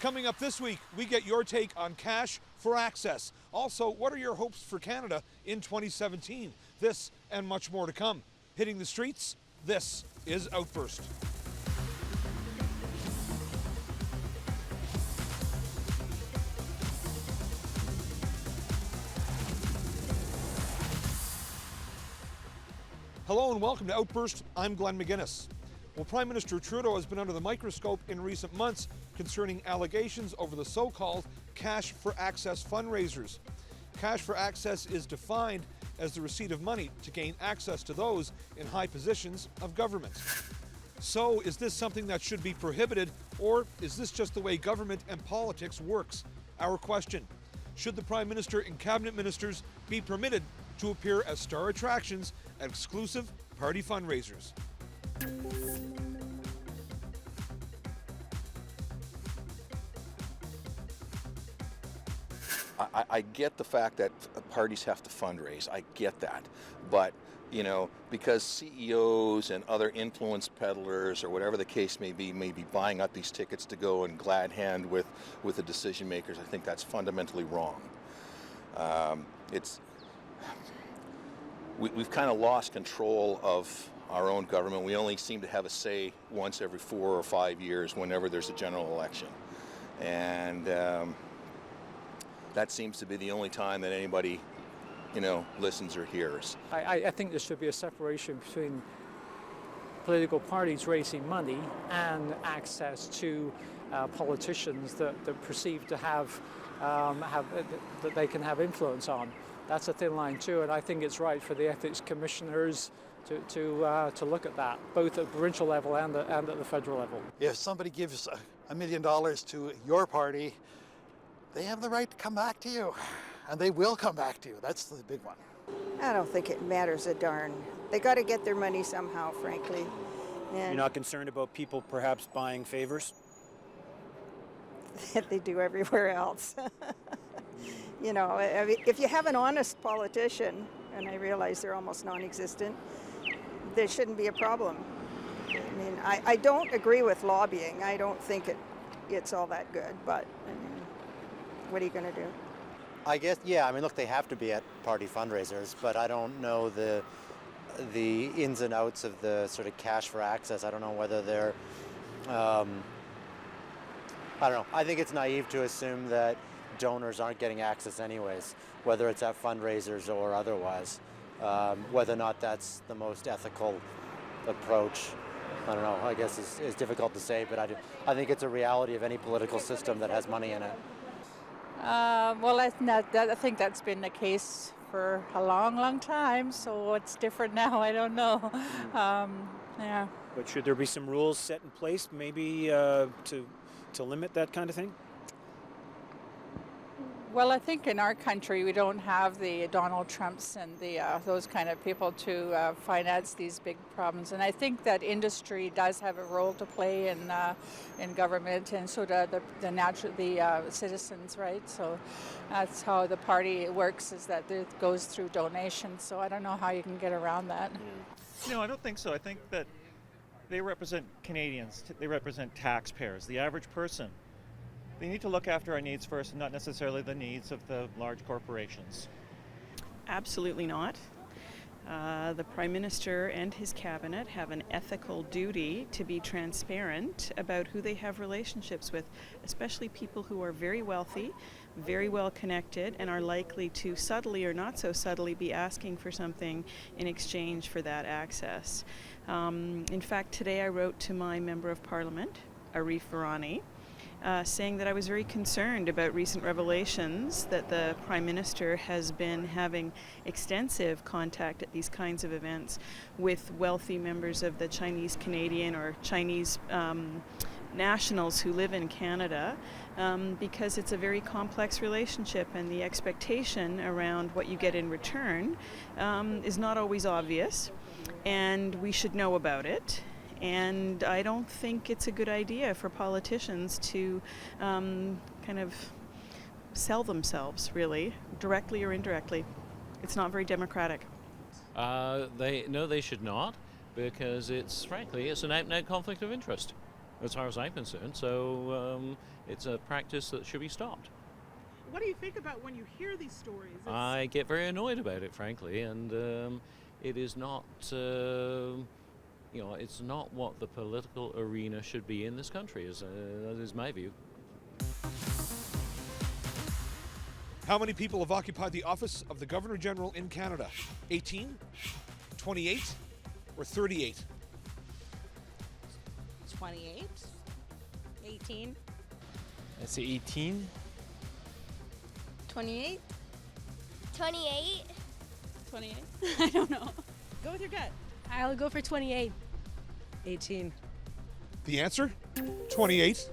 Coming up this week, we get your take on cash for access. Also, what are your hopes for Canada in 2017? This and much more to come. Hitting the streets, this is Outburst. Hello and welcome to Outburst. I'm Glenn McGuinness. Well, Prime Minister Trudeau has been under the microscope in recent months concerning allegations over the so-called Cash for Access fundraisers. Cash for Access is defined as the receipt of money to gain access to those in high positions of government. So, is this something that should be prohibited, or is this just the way government and politics works? Our question: should the Prime Minister and Cabinet Ministers be permitted to appear as star attractions at exclusive party fundraisers? I get the fact that parties have to fundraise. I get that. But, because CEOs and other influence peddlers or whatever the case may be buying up these tickets to go and glad hand with the decision makers, I think that's fundamentally wrong. We've kind of lost control of our own government. We only seem to have a say once every 4 or 5 years whenever there's a general election. And that seems to be the only time that anybody, listens or hears. I think there should be a separation between political parties raising money and access to politicians that perceive to have that they can have influence on. That's a thin line too, and I think it's right for the ethics commissioners to look at that, both at the provincial level and at the federal level. If somebody gives $1 million to your party, they have the right to come back to you, and they will come back to you. That's the big one. I don't think it matters a darn. They got to get their money somehow, frankly. And you're not concerned about people perhaps buying favors? they do everywhere else. If you have an honest politician, and I realize they're almost non-existent, there shouldn't be a problem. I don't agree with lobbying. I don't think it's all that good, but what are you going to do? I guess, yeah, look, they have to be at party fundraisers, but I don't know the ins and outs of the sort of cash for access. I don't know whether they're, I don't know. I think it's naive to assume that donors aren't getting access anyways, whether it's at fundraisers or otherwise. Whether or not that's the most ethical approach, I don't know. I guess is difficult to say, but I think it's a reality of any political system that has money in it. Well, I think that's been the case for a long, long time, so what's different now, I don't know. Yeah. But should there be some rules set in place maybe to limit that kind of thing? Well, I think in our country we don't have the Donald Trumps and those kind of people to finance these big problems, and I think that industry does have a role to play in government, and so do the citizens, right? So that's how the party works, is that it goes through donations. So I don't know how you can get around that. No, I don't think so. I think that they represent Canadians. They represent taxpayers, the average person. They need to look after our needs first, and not necessarily the needs of the large corporations. Absolutely not. The Prime Minister and his cabinet have an ethical duty to be transparent about who they have relationships with, especially people who are very wealthy, very well connected, and are likely to subtly or not so subtly be asking for something in exchange for that access. In fact, today I wrote to my Member of Parliament, Arif Virani, saying that I was very concerned about recent revelations that the Prime Minister has been having extensive contact at these kinds of events with wealthy members of the Chinese Canadian or Chinese nationals who live in Canada, because it's a very complex relationship, and the expectation around what you get in return is not always obvious, and we should know about it. And I don't think it's a good idea for politicians to kind of sell themselves, really, directly or indirectly. It's not very democratic. They should not, because it's an out-and-out conflict of interest, as far as I'm concerned. So it's a practice that should be stopped. What do you think about when you hear these stories? I get very annoyed about it, frankly, and it is not, it's not what the political arena should be in this country. That is my view. How many people have occupied the office of the Governor General in Canada? 18, 28, or 38? 28, 18, I say 18. 28, 28. 28. I don't know. Go with your gut. I'll go for 28. 18. The answer? 28.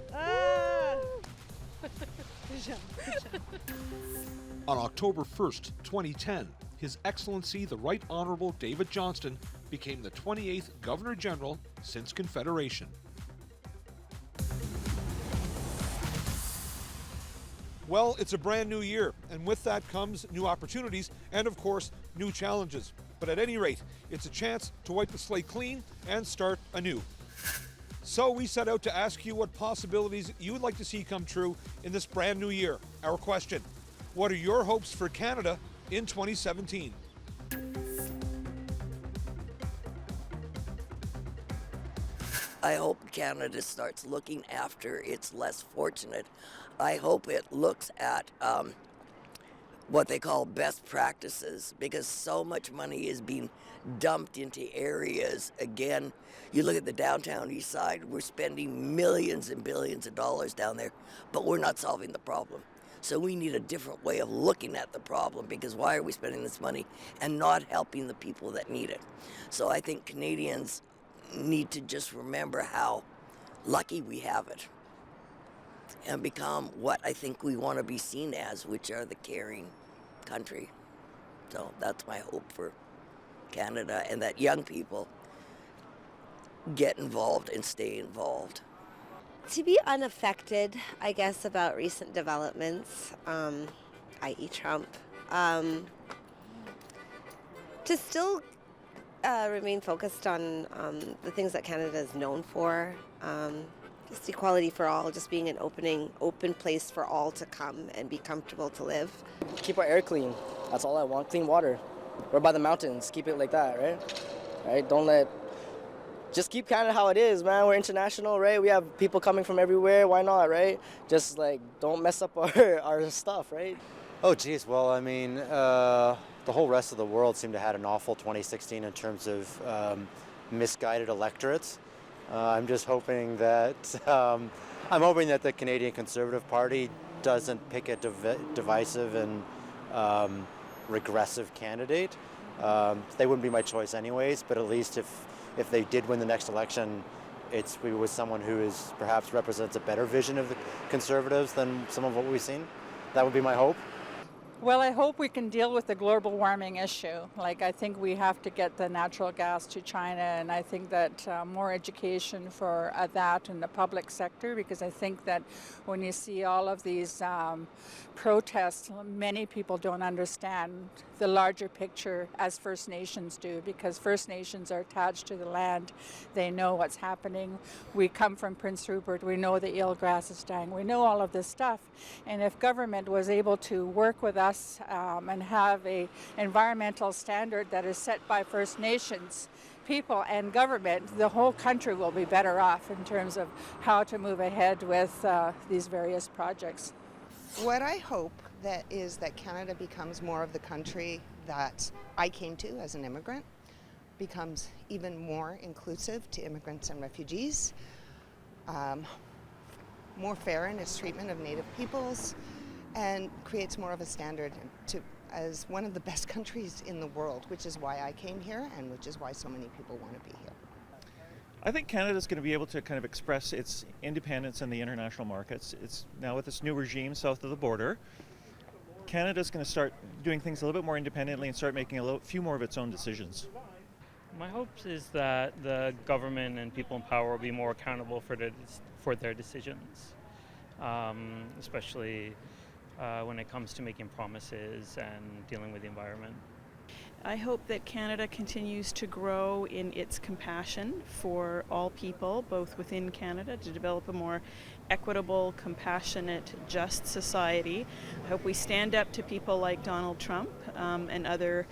Good job. Good job. On October 1st, 2010, His Excellency the Right Honourable David Johnston became the 28th Governor General since Confederation. Well, it's a brand new year, and with that comes new opportunities and, of course, new challenges. But at any rate, it's a chance to wipe the slate clean and start anew. So we set out to ask you what possibilities you would like to see come true in this brand new year. Our question: what are your hopes for Canada in 2017? I hope Canada starts looking after its less fortunate. I hope it looks at what they call best practices, because so much money is being dumped into areas. Again, you look at the downtown east side, we're spending millions and billions of dollars down there, but we're not solving the problem. So we need a different way of looking at the problem, because why are we spending this money and not helping the people that need it? So I think Canadians need to just remember how lucky we have it and become what I think we want to be seen as, which are the caring country. So that's my hope for Canada, and that young people get involved and stay involved. To be unaffected, I guess, about recent developments, i.e. Trump, to still remain focused on the things that Canada is known for, just equality for all, just being an open place for all to come and be comfortable to live. Keep our air clean. That's all I want. Clean water. We're by the mountains. Keep it like that, right? Just keep Canada how it is, man. We're international, right? We have people coming from everywhere. Why not, right? Just don't mess up our stuff, right? Oh, geez. Well, I mean, the whole rest of the world seemed to have had an awful 2016 in terms of misguided electorates. I'm just hoping that the Canadian Conservative Party doesn't pick a divisive and regressive candidate. They wouldn't be my choice anyways, but at least if they did win the next election, it's with someone who perhaps represents a better vision of the Conservatives than some of what we've seen. That would be my hope. Well, I hope we can deal with the global warming issue. I think we have to get the natural gas to China, and I think that more education for that in the public sector, because I think that when you see all of these protests, many people don't understand the larger picture as First Nations do, because First Nations are attached to the land. They know what's happening. We come from Prince Rupert. We know the eelgrass is dying. We know all of this stuff. And if government was able to work with us and have an environmental standard that is set by First Nations people and government, the whole country will be better off in terms of how to move ahead with these various projects. What I hope is that Canada becomes more of the country that I came to as an immigrant, becomes even more inclusive to immigrants and refugees, more fair in its treatment of Native peoples, and creates more of a standard as one of the best countries in the world, which is why I came here and which is why so many people want to be here. I think Canada's going to be able to kind of express its independence in the international markets. It's now with this new regime south of the border, Canada's going to start doing things a little bit more independently and start making a few more of its own decisions. My hope is that the government and people in power will be more accountable for their decisions, especially when it comes to making promises and dealing with the environment. I hope that Canada continues to grow in its compassion for all people, both within Canada, to develop a more equitable, compassionate, just society. I hope we stand up to people like Donald Trump and other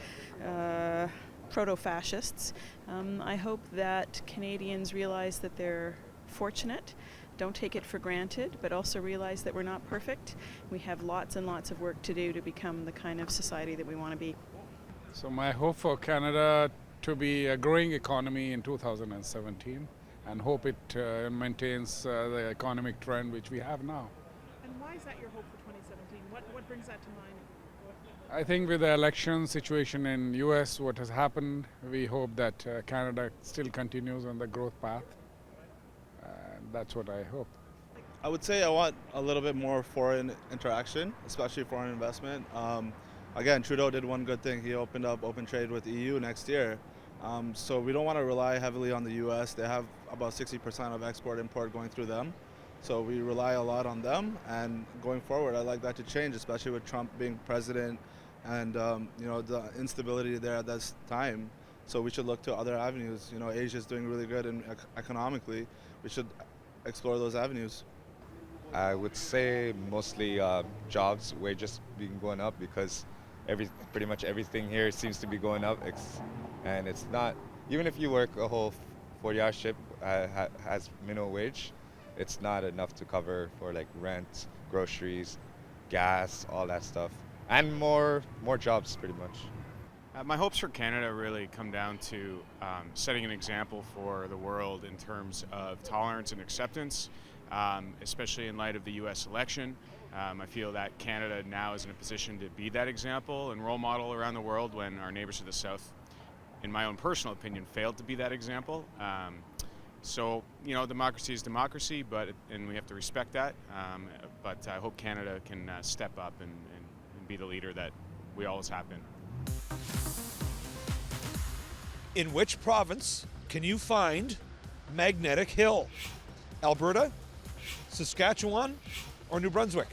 proto-fascists. I hope that Canadians realize that they're fortunate, don't take it for granted, but also realize that we're not perfect. We have lots and lots of work to do to become the kind of society that we want to be. So my hope for Canada to be a growing economy in 2017, and hope it maintains the economic trend which we have now. And why is that your hope for 2017? What brings that to mind? I think with the election situation in US, what has happened, we hope that Canada still continues on the growth path. That's what I hope. I would say I want a little bit more foreign interaction, especially foreign investment. Again, Trudeau did one good thing. He opened up open trade with EU next year. So we don't want to rely heavily on the US. They have about 60% of export-import going through them. So we rely a lot on them. And going forward, I'd like that to change, especially with Trump being president and the instability there at this time. So we should look to other avenues. Asia is doing really good economically. We should explore those avenues. I would say mostly jobs, wages being going up, because pretty much everything here seems to be going up, and it's not, even if you work a whole 40-hour shift has minimum wage, it's not enough to cover for like rent, groceries, gas, all that stuff, and more jobs pretty much. My hopes for Canada really come down to setting an example for the world in terms of tolerance and acceptance, especially in light of the U.S. election. I feel that Canada now is in a position to be that example and role model around the world when our neighbors to the south, in my own personal opinion, failed to be that example. So, democracy is democracy, and we have to respect that. But I hope Canada can step up and be the leader that we always have been. In which province can you find Magnetic Hill? Alberta, Saskatchewan, or New Brunswick?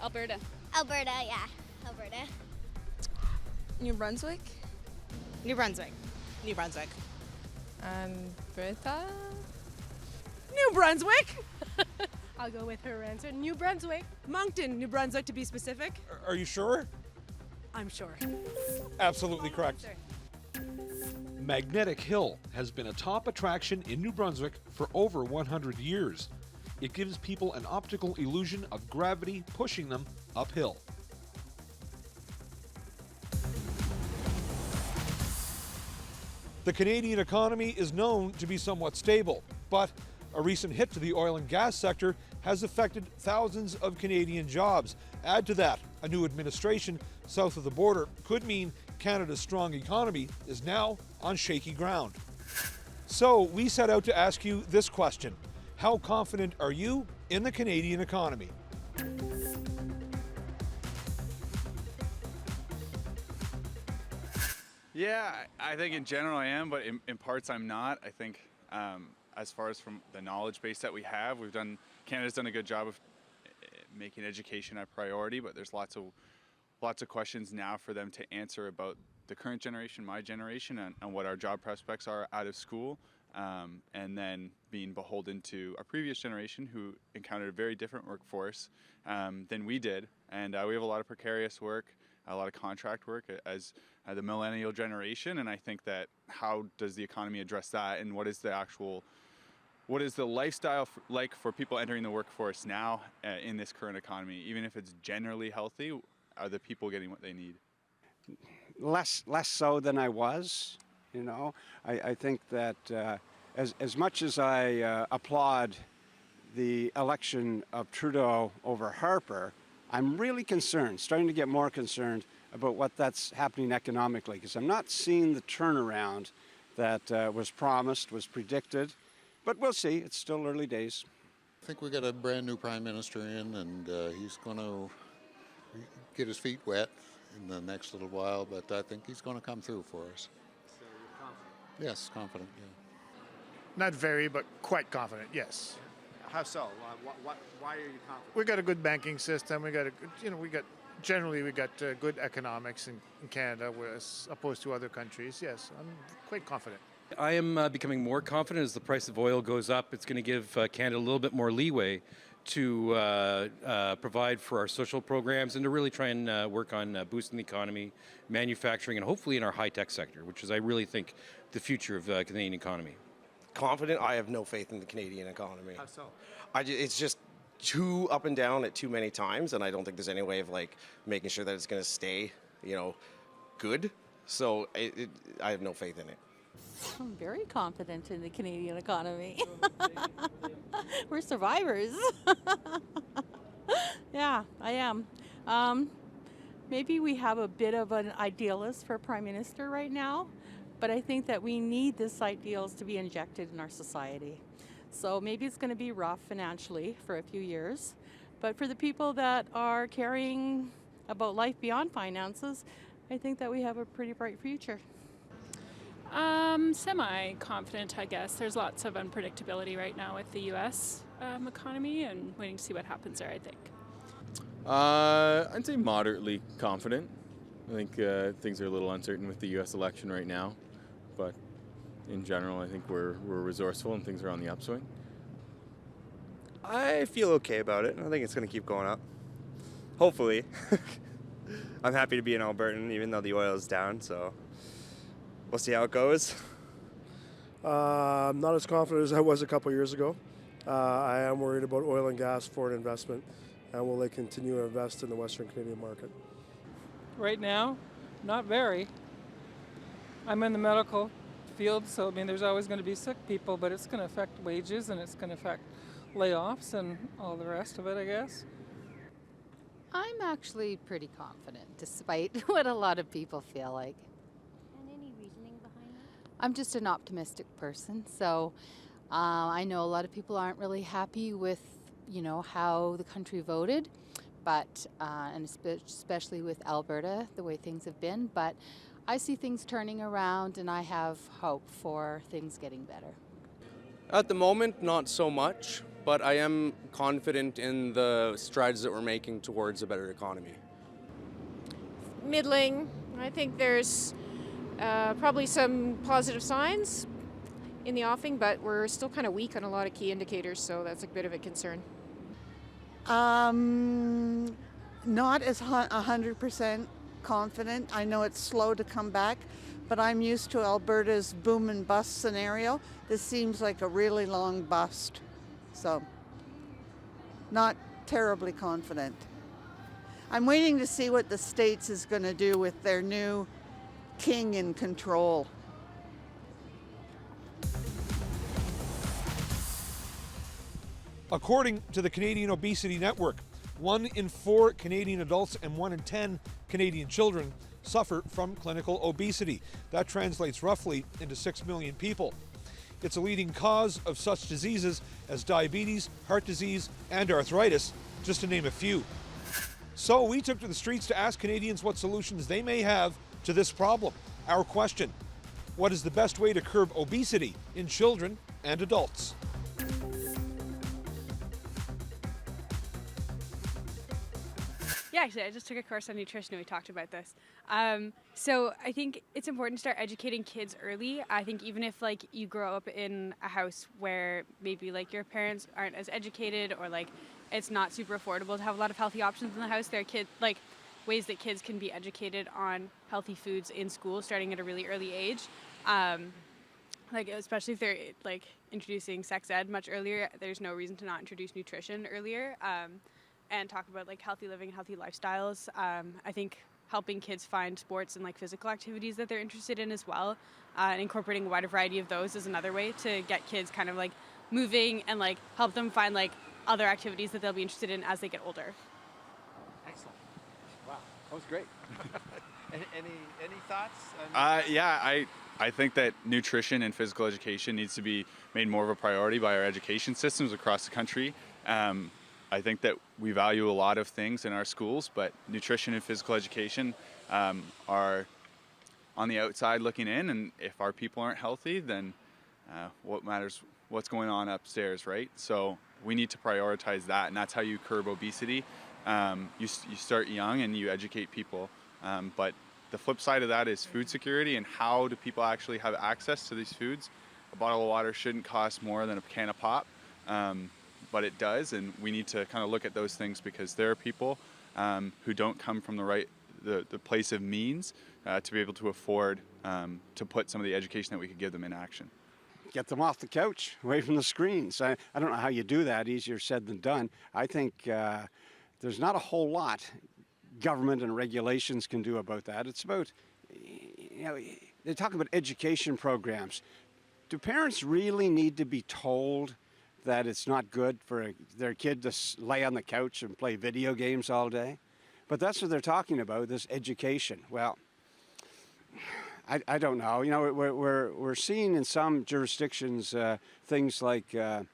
Alberta. Alberta, yeah. Alberta. New Brunswick? New Brunswick. New Brunswick. Alberta? New Brunswick? I'll go with her answer. New Brunswick. Moncton, New Brunswick to be specific. Are you sure? I'm sure. Absolutely correct. Magnetic Hill has been a top attraction in New Brunswick for over 100 years. It gives people an optical illusion of gravity pushing them uphill. The Canadian economy is known to be somewhat stable, but a recent hit to the oil and gas sector has affected thousands of Canadian jobs. Add to that, a new administration south of the border could mean Canada's strong economy is now on shaky ground. So we set out to ask you this question: how confident are you in the Canadian economy? Yeah, I think in general I am, but in parts I'm not. I think as far as from the knowledge base that we have, Canada's done a good job of making education a priority, but there's lots of questions now for them to answer about the current generation, my generation, and what our job prospects are out of school, and then being beholden to a previous generation who encountered a very different workforce than we did. And we have a lot of precarious work, a lot of contract work as the millennial generation, and I think that how does the economy address that, and what is the lifestyle like for people entering the workforce now in this current economy? Even if it's generally healthy, are the people getting what they need? Less so than I was, I think that as much as I applaud the election of Trudeau over Harper, I'm really concerned, starting to get more concerned about what that's happening economically, because I'm not seeing the turnaround that was promised, was predicted. But we'll see. It's still early days. I think we got a brand new prime minister in, and he's going to get his feet wet in the next little while, but I think he's going to come through for us. So you're confident? Yes, confident, yeah. Not very, but quite confident, yes. How so? Why are you confident? We got a good banking system. We got good economics in Canada, as opposed to other countries. Yes, I'm quite confident. I am becoming more confident as the price of oil goes up. It's going to give Canada a little bit more leeway to provide for our social programs and to really try and work on boosting the economy, manufacturing, and hopefully in our high-tech sector, which is, I really think, the future of the Canadian economy. Confident? I have no faith in the Canadian economy. How so? It's just too up and down at too many times, and I don't think there's any way of like making sure that it's going to stay, good. So I have no faith in it. I'm very confident in the Canadian economy. We're survivors. Yeah, I am. Maybe we have a bit of an idealist for Prime Minister right now, but I think that we need this ideals to be injected in our society. So maybe it's going to be rough financially for a few years, but for the people that are caring about life beyond finances, I think that we have a pretty bright future. Semi-confident, I guess. There's lots of unpredictability right now with the U.S. Economy, and waiting to see what happens there, I think. I'd say moderately confident. I think things are a little uncertain with the U.S. election right now, but in general, I think we're resourceful and things are on the upswing. I feel okay about it. I think it's going to keep going up. Hopefully. I'm happy to be an Albertan, even though the oil is down, so we'll see how it goes. I'm not as confident as I was a couple years ago. I am worried about oil and gas foreign investment, and will they continue to invest in the Western Canadian market? Right now, not very. I'm in the medical field, so there's always going to be sick people, but it's going to affect wages and it's going to affect layoffs and all the rest of it, I guess. I'm actually pretty confident, despite what a lot of people feel like. And any reasoning behind that? I'm just an optimistic person, so I know a lot of people aren't really happy with, how the country voted, but and especially with Alberta, the way things have been. But I see things turning around, and I have hope for things getting better. At the moment, not so much, but I am confident in the strides that we're making towards a better economy. Middling. I think there's probably some positive signs in the offing, but we're still kind of weak on a lot of key indicators, so that's a bit of a concern. Not as 100% confident. I know it's slow to come back, but I'm used to Alberta's boom and bust scenario. This seems like a really long bust, so not terribly confident. I'm waiting to see what the States is going to do with their new king in control. According to the Canadian Obesity Network, 1 in 4 Canadian adults and 1 in 10 Canadian children suffer from clinical obesity. That translates roughly into 6 million people. It's a leading cause of such diseases as diabetes, heart disease, and arthritis, just to name a few. So we took to the streets to ask Canadians what solutions they may have to this problem. Our question: what is the best way to curb obesity in children and adults? Yeah, actually, I just took a course on nutrition and we talked about this. So I think it's important to start educating kids early. I think even if you grow up in a house where maybe your parents aren't as educated, or it's not super affordable to have a lot of healthy options in the house, there are ways that kids can be educated on healthy foods in school starting at a really early age. Especially if they're introducing sex ed much earlier, there's no reason to not introduce nutrition earlier. And talk about healthy living, healthy lifestyles. I think helping kids find sports and physical activities that they're interested in as well, and incorporating a wider variety of those is another way to get kids kind of moving and help them find other activities that they'll be interested in as they get older. Excellent. Wow, that was great. any thoughts? I think that nutrition and physical education needs to be made more of a priority by our education systems across the country. I think that we value a lot of things in our schools, but nutrition and physical education are on the outside looking in, and if our people aren't healthy, then what matters what's going on upstairs, right? So we need to prioritize that, and that's how you curb obesity. You start young and you educate people, but the flip side of that is food security, and how do people actually have access to these foods? A bottle of water shouldn't cost more than a can of pop. but it does, and we need to kind of look at those things because there are people who don't come from the place of means to be able to afford to put some of the education that we could give them in action. Get them off the couch, away from the screens. I don't know how you do that, easier said than done. I think there's not a whole lot government and regulations can do about that. It's about, they talk about education programs. Do parents really need to be told that it's not good for their kid to lay on the couch and play video games all day? But that's what they're talking about, this education. Well, I don't know. We're seeing in some jurisdictions things like a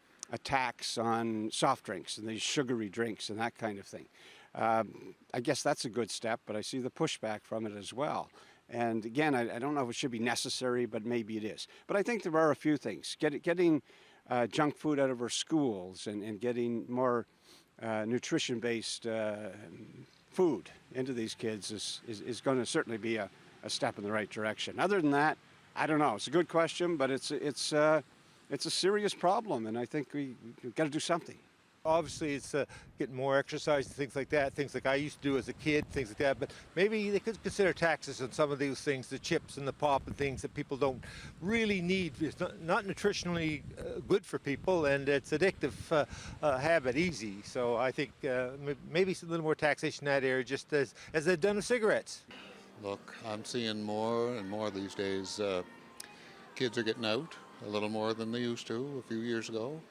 tax on soft drinks and these sugary drinks and that kind of thing. I guess that's a good step, but I see the pushback from it as well. And again, I don't know if it should be necessary, but maybe it is. But I think there are a few things. Getting junk food out of our schools and getting more nutrition-based food into these kids is going to certainly be a step in the right direction. Other than that, I don't know. It's a good question, but it's a serious problem, and I think we've got to do something. Obviously, it's getting more exercise and things like that, things like I used to do as a kid, things like that. But maybe they could consider taxes on some of these things, the chips and the pop and things that people don't really need. It's not nutritionally good for people, and it's addictive habit, easy. So I think maybe a little more taxation in that area, just as they've done with cigarettes. Look, I'm seeing more and more these days. Kids are getting out a little more than they used to a few years ago.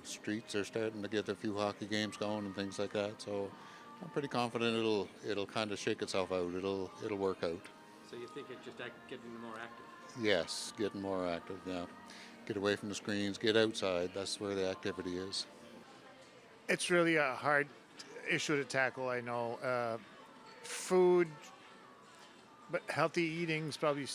Streets are starting to get a few hockey games going and things like that. So I'm pretty confident it'll kind of shake itself out. It'll work out. So you think it's just getting more active? Yes, getting more active. Yeah, get away from the screens, get outside. That's where the activity is. It's really a hard issue to tackle. I know food. But healthy eating's probably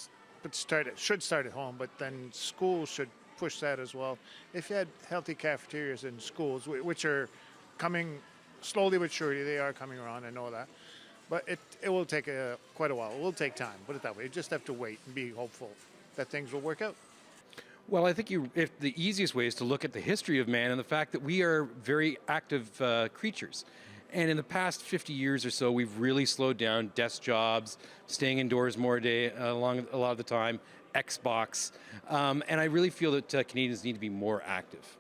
should start at home, but then schools should push that as well. If you had healthy cafeterias in schools, which are coming slowly but surely, they are coming around, I know that. But it will take quite a while. It will take time, put it that way. You just have to wait and be hopeful that things will work out. Well, I think if the easiest way is to look at the history of man and the fact that we are very active creatures. And in the past 50 years or so, we've really slowed down desk jobs, staying indoors more a lot of the time, Xbox. And I really feel that Canadians need to be more active.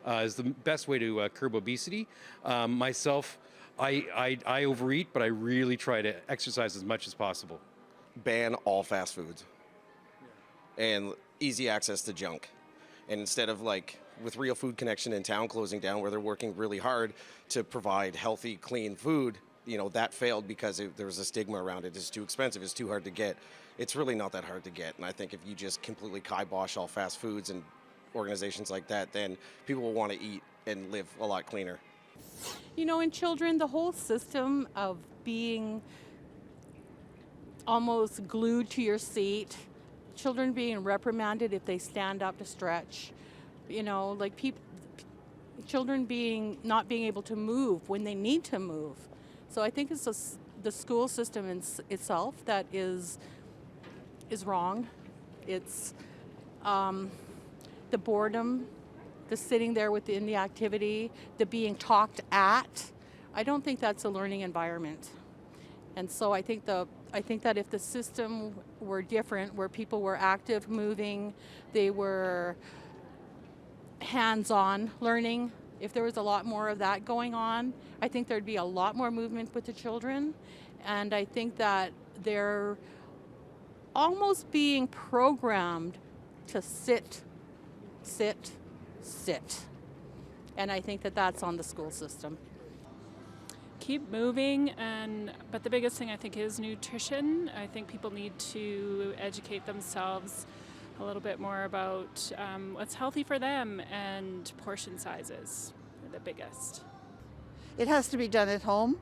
Is the best way to curb obesity. Myself, I overeat, but I really try to exercise as much as possible. Ban all fast foods and easy access to junk. And instead of with Real Food Connection in town closing down, where they're working really hard to provide healthy, clean food, that failed because there was a stigma around it. It's too expensive, it's too hard to get. It's really not that hard to get. And I think if you just completely kibosh all fast foods and organizations like that, then people will want to eat and live a lot cleaner. In children, the whole system of being almost glued to your seat, children being reprimanded if they stand up to stretch, children not being able to move when they need to move. So I think it's the school system itself that is wrong. It's the boredom, the sitting there within the activity, the being talked at. I don't think that's a learning environment. And so I think that if the system were different, where people were active, moving, they were hands-on learning, if there was a lot more of that going on, I think there'd be a lot more movement with the children. And I think that they're almost being programmed to sit. And I think that that's on the school system. Keep moving, but the biggest thing I think is nutrition. I think people need to educate themselves a little bit more about what's healthy for them, and portion sizes are the biggest. It has to be done at home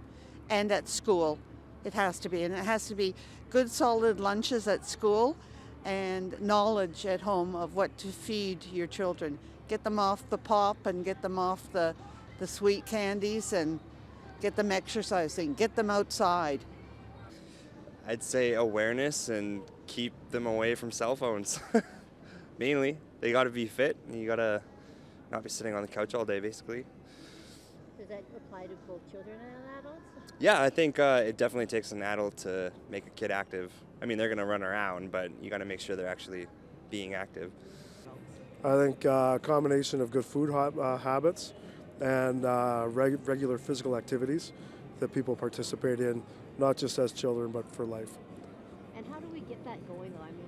and at school. It has to be, and it has to be good solid lunches at school and knowledge at home of what to feed your children. Get them off the pop and get them off the sweet candies and get them exercising, get them outside. I'd say awareness and keep them away from cell phones. Mainly, they got to be fit. You got to not be sitting on the couch all day, basically. Does that apply to both children and adults? Yeah, I think it definitely takes an adult to make a kid active. I mean, they're going to run around, but you got to make sure they're actually being active. I think a combination of good food habits and regular physical activities that people participate in, not just as children, but for life. And how do we get that going, though? I mean,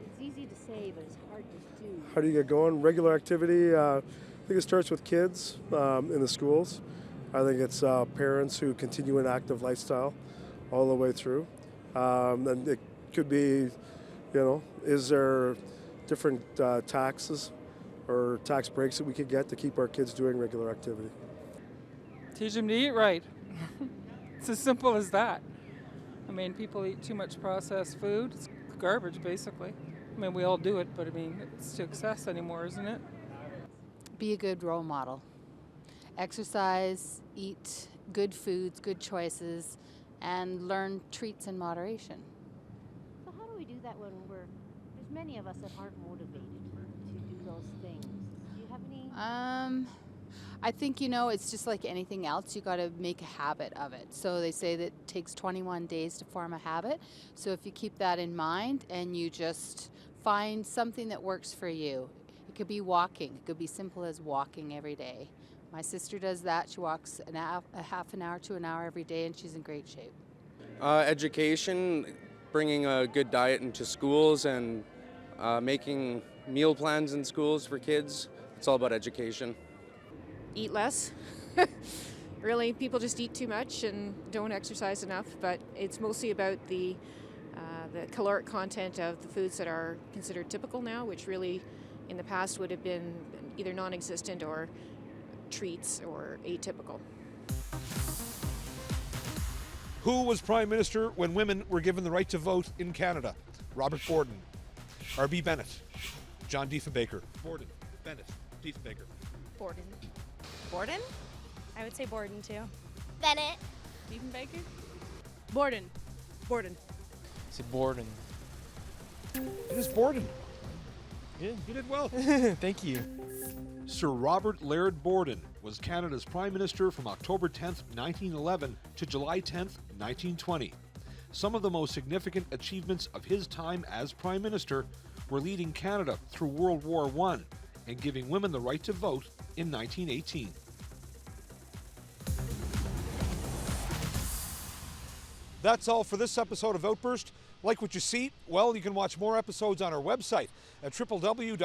it's easy to say, but it's hard to do. How do you get going? Regular activity, I think it starts with kids in the schools. I think it's parents who continue an active lifestyle all the way through. And it could be, is there different taxes or tax breaks that we could get to keep our kids doing regular activity? Teach them to eat right. It's as simple as that. I mean, people eat too much processed food. It's garbage, basically. I mean, we all do it, but I mean, it's to excess anymore, isn't it? Be a good role model. Exercise, eat good foods, good choices, and learn treats in moderation. So how do we do that when there's many of us that aren't motivated to do those things? Do you have any? I think, it's just like anything else. You got to make a habit of it. So they say that it takes 21 days to form a habit. So if you keep that in mind and you just find something that works for you. It could be walking. It could be simple as walking every day. My sister does that. She walks a half an hour to an hour every day, and she's in great shape. Education, bringing a good diet into schools and making meal plans in schools for kids. It's all about education. Eat less. Really, people just eat too much and don't exercise enough, but it's mostly about the caloric content of the foods that are considered typical now, which really in the past would have been either non-existent or treats or atypical. Who was Prime Minister when women were given the right to vote in Canada? Robert Borden, R.B. Bennett, John Diefenbaker. Borden, Bennett, Diefenbaker. Borden. Borden? I would say Borden too. Bennett. Diefenbaker? Borden. Borden. It's Borden. It is Borden. Yeah. You did well. Thank you. Sir Robert Laird Borden was Canada's Prime Minister from October 10th, 1911 to July 10th, 1920. Some of the most significant achievements of his time as Prime Minister were leading Canada through World War I and giving women the right to vote in 1918. That's all for this episode of Outburst. Like what you see? Well, you can watch more episodes on our website at www.cpac.ca,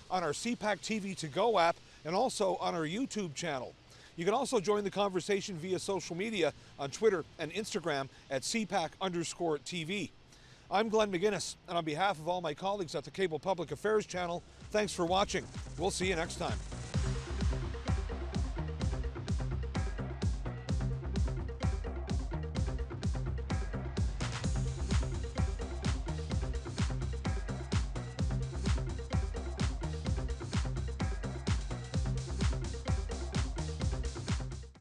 on our CPAC TV to Go app, and also on our YouTube channel. You can also join the conversation via social media on Twitter and Instagram at CPAC_TV. I'm Glenn McGuinness, and on behalf of all my colleagues at the Cable Public Affairs channel, thanks for watching. We'll see you next time.